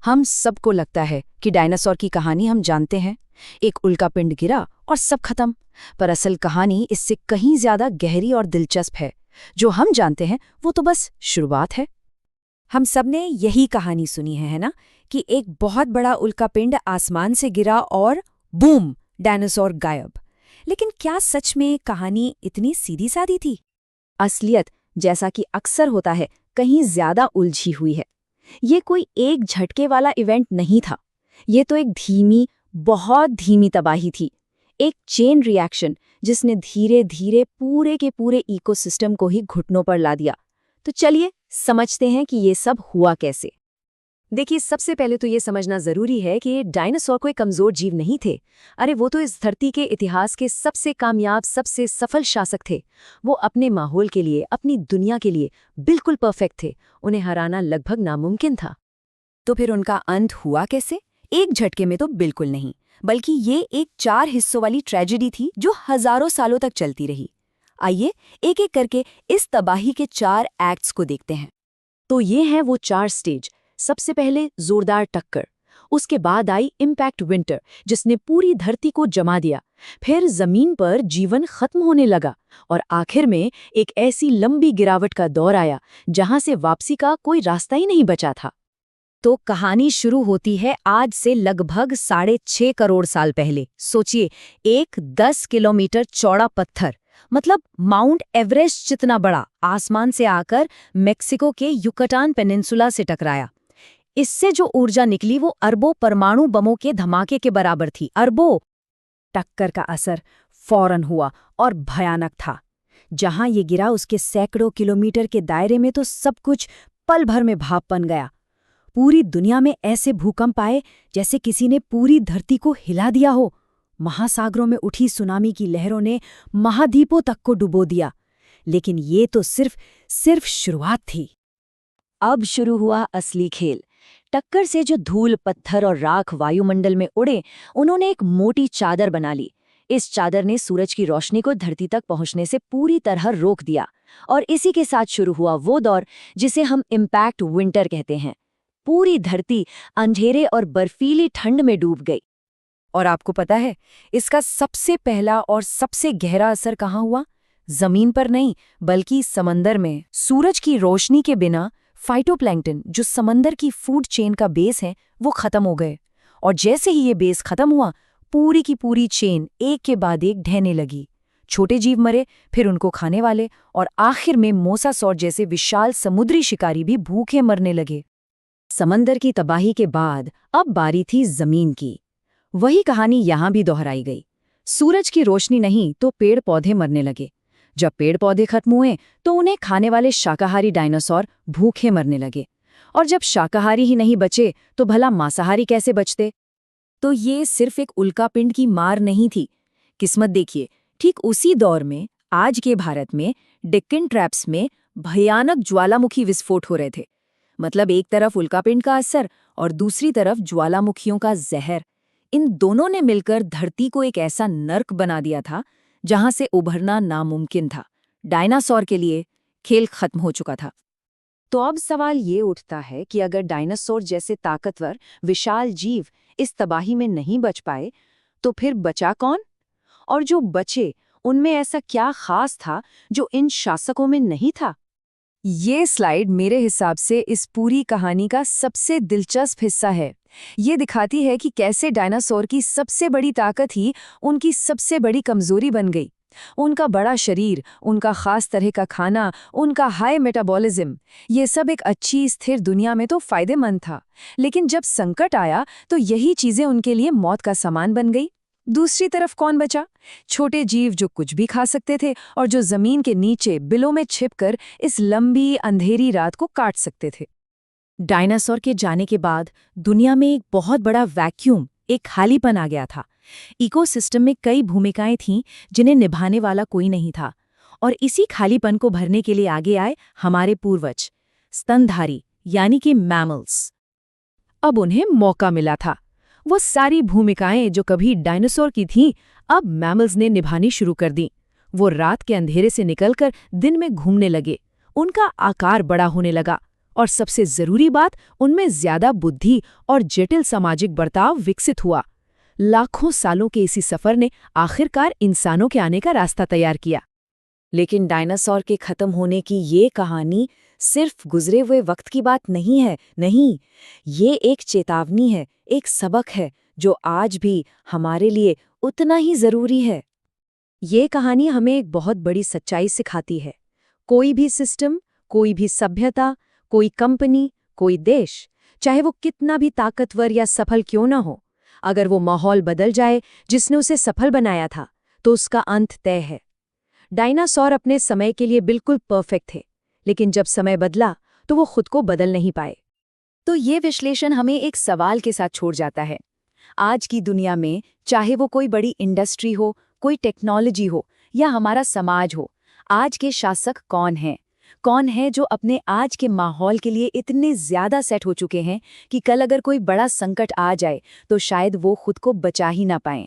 हम सबको लगता है कि डायनासोर की कहानी हम जानते हैं, एक उल्कापिंड गिरा और सब खत्म। पर असल कहानी इससे कहीं ज्यादा गहरी और दिलचस्प है। जो हम जानते हैं वो तो बस शुरुआत है। हम सब ने यही कहानी सुनी है ना, कि एक बहुत बड़ा उल्कापिंड आसमान से गिरा और बूम, डायनासोर गायब। लेकिन क्या सच में कहानी इतनी सीधी सादी थी? असलियत, जैसा कि अक्सर होता है, कहीं ज्यादा उलझी हुई है। ये कोई एक झटके वाला इवेंट नहीं था। ये तो एक धीमी, बहुत धीमी तबाही थी। एक चेन रिएक्शन जिसने धीरे धीरे पूरे के पूरे इकोसिस्टम को ही घुटनों पर ला दिया। तो चलिए समझते हैं कि ये सब हुआ कैसे। देखिए, सबसे पहले तो ये समझना जरूरी है कि डायनासोर कोई कमजोर जीव नहीं थे। अरे वो तो इस धरती के इतिहास के सबसे कामयाब, सबसे सफल शासक थे। वो अपने माहौल के लिए, अपनी दुनिया के लिए बिल्कुल परफेक्ट थे। उन्हें हराना लगभग नामुमकिन था। तो फिर उनका अंत हुआ कैसे? एक झटके में तो बिल्कुल नहीं, बल्कि ये एक 4 हिस्सों वाली ट्रेजेडी थी जो हजारों सालों तक चलती रही। आइए एक एक करके इस तबाही के 4 एक्ट्स को देखते हैं। तो ये हैं वो 4 स्टेज। सबसे पहले जोरदार टक्कर, उसके बाद आई इम्पैक्ट विंटर जिसने पूरी धरती को जमा दिया। फिर जमीन पर जीवन खत्म होने लगा और आखिर में एक ऐसी लंबी गिरावट का दौर आया जहां से वापसी का कोई रास्ता ही नहीं बचा था। तो कहानी शुरू होती है आज से लगभग 6.5 करोड़ साल पहले। सोचिए, एक 10 किलोमीटर चौड़ा पत्थर, मतलब माउंट एवरेस्ट जितना बड़ा, आसमान से आकर मेक्सिको के युकटान पेनिनसुला से टकराया। इससे जो ऊर्जा निकली वो अरबों परमाणु बमों के धमाके के बराबर थी। अरबों! टक्कर का असर फौरन हुआ और भयानक था। जहां ये गिरा उसके सैकड़ों किलोमीटर के दायरे में तो सब कुछ पल भर में भाप बन गया। पूरी दुनिया में ऐसे भूकंप आए जैसे किसी ने पूरी धरती को हिला दिया हो। महासागरों में उठी सुनामी की लहरों ने महाद्वीपों तक को डुबो दिया। लेकिन ये तो सिर्फ शुरुआत थी। अब शुरू हुआ असली खेल। टक्कर से जो धूल, पत्थर और राख वायुमंडल में उड़े, उन्होंने एक मोटी चादर बना ली। इस चादर ने सूरज की रोशनी को धरती तक पहुंचने से पूरी तरह रोक दिया। और इसी के साथ शुरू हुआ वो दौर जिसे हम इम्पैक्ट विंटर कहते हैं। पूरी धरती अंधेरे और बर्फीली ठंड में डूब गई। और आपको पता है, इसका सबसे पहला और सबसे गहरा असर कहाँ हुआ? जमीन पर नहीं, बल्कि समंदर में। सूरज की रोशनी के बिना फाइटोप्लैंक्टन, जो समंदर की फूड चेन का बेस है, वो खत्म हो गए। और जैसे ही ये बेस खत्म हुआ, पूरी की पूरी चेन एक के बाद एक ढहने लगी। छोटे जीव मरे, फिर उनको खाने वाले, और आखिर में मोसासौर जैसे विशाल समुद्री शिकारी भी भूखे मरने लगे। समंदर की तबाही के बाद अब बारी थी जमीन की। वही कहानी यहां भी दोहराई गई। सूरज की रोशनी नहीं तो पेड़ पौधे मरने लगे। जब पेड़ पौधे खत्म हुए तो उन्हें खाने वाले शाकाहारी डायनासोर भूखे मरने लगे। और जब शाकाहारी ही नहीं बचे तो भला मांसाहारी कैसे बचते? तो ये सिर्फ एक उल्कापिंड की मार नहीं थी। किस्मत देखिए, ठीक उसी दौर में आज के भारत में डेक्कन ट्रैप्स में भयानक ज्वालामुखी विस्फोट हो रहे थे। मतलब एक तरफ उल्कापिंड का असर और दूसरी तरफ ज्वालामुखियों का जहर। इन दोनों ने मिलकर धरती को एक ऐसा नर्क बना दिया था जहां से उभरना नामुमकिन था। डायनासोर के लिए खेल खत्म हो चुका था। तो अब सवाल ये उठता है कि अगर डायनासोर जैसे ताकतवर, विशाल जीव इस तबाही में नहीं बच पाए, तो फिर बचा कौन? और जो बचे, उनमें ऐसा क्या खास था जो इन शासकों में नहीं था? ये स्लाइड मेरे हिसाब से इस पूरी कहानी का सबसे दिलचस्प हिस्सा है। ये दिखाती है कि कैसे डायनासोर की सबसे बड़ी ताकत ही उनकी सबसे बड़ी कमजोरी बन गई। उनका बड़ा शरीर, उनका खास तरह का खाना, उनका हाई मेटाबॉलिज्म, ये सब एक अच्छी स्थिर दुनिया में तो फायदेमंद था। लेकिन जब संकट आया तो यही चीजें उनके लिए मौत का सामान बन गई। दूसरी तरफ कौन बचा? छोटे जीव जो कुछ भी खा सकते थे और जो जमीन के नीचे बिलों में छिपकर इस लंबी अंधेरी रात को काट सकते थे। डायनासोर के जाने के बाद दुनिया में एक बहुत बड़ा वैक्यूम, एक खालीपन आ गया था। इकोसिस्टम में कई भूमिकाएं थीं जिन्हें निभाने वाला कोई नहीं था। और इसी खालीपन को भरने के लिए आगे आए हमारे पूर्वज, स्तनधारी यानी कि मैमल्स। अब उन्हें मौका मिला था। वो सारी भूमिकाएं जो कभी डायनासोर की थीं, अब मैमल्स ने निभानी शुरू कर दी। वो रात के अंधेरे से निकलकर दिन में घूमने लगे। उनका आकार बड़ा होने लगा। और सबसे जरूरी बात, उनमें ज्यादा बुद्धि और जटिल सामाजिक बर्ताव विकसित हुआ। लाखों सालों के इसी सफर ने आखिरकार इंसानों के आने का रास्ता तैयार किया। लेकिन डायनासोर के खत्म होने की ये कहानी सिर्फ गुजरे हुए वक्त की बात नहीं है। नहीं, ये एक चेतावनी है, एक सबक है जो आज भी हमारे लिए उतना ही जरूरी है। ये कहानी हमें एक बहुत बड़ी सच्चाई सिखाती है। कोई भी सिस्टम, कोई भी सभ्यता, कोई कंपनी, कोई देश, चाहे वो कितना भी ताकतवर या सफल क्यों ना हो, अगर वो माहौल बदल जाए जिसने उसे सफल बनाया था, तो उसका अंत तय है। डायनासोर अपने समय के लिए बिल्कुल परफेक्ट थे, लेकिन जब समय बदला तो वो खुद को बदल नहीं पाए। तो ये विश्लेषण हमें एक सवाल के साथ छोड़ जाता है। आज की दुनिया में चाहे वो कोई बड़ी इंडस्ट्री हो, कोई टेक्नोलॉजी हो या हमारा समाज हो, आज के शासक कौन हैं? कौन है जो अपने आज के माहौल के लिए इतने ज्यादा सेट हो चुके हैं कि कल अगर कोई बड़ा संकट आ जाए तो शायद वो खुद को बचा ही ना पाएं।